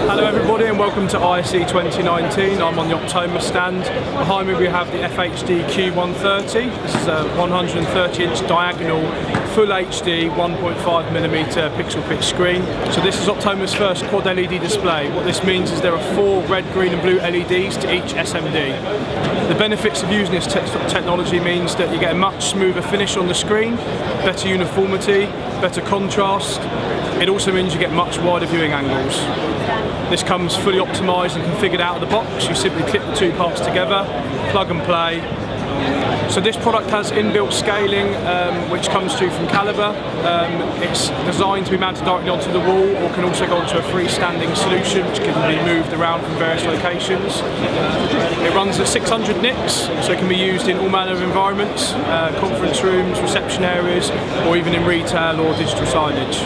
Hello everybody and welcome to ISE 2019. I'm on the Optoma stand. Behind me we have the FHD Q130. This is a 130-inch diagonal full HD 1.5mm pixel pitch screen. So this is Optoma's first quad LED display. What this means is there are 4 red, green and blue LEDs to each SMD. The benefits of using this technology means that you get a much smoother finish on the screen, better uniformity, better contrast. It also means you get much wider viewing angles. This comes fully optimised and configured out of the box. You simply clip the 2 parts together, plug and play. So this product has inbuilt scaling which comes to you from calibre. It's designed to be mounted directly onto the wall or can also go onto a freestanding solution which can be moved around from various locations. It runs at 600 nits, so it can be used in all manner of environments, conference rooms, reception areas, or even in retail or digital signage.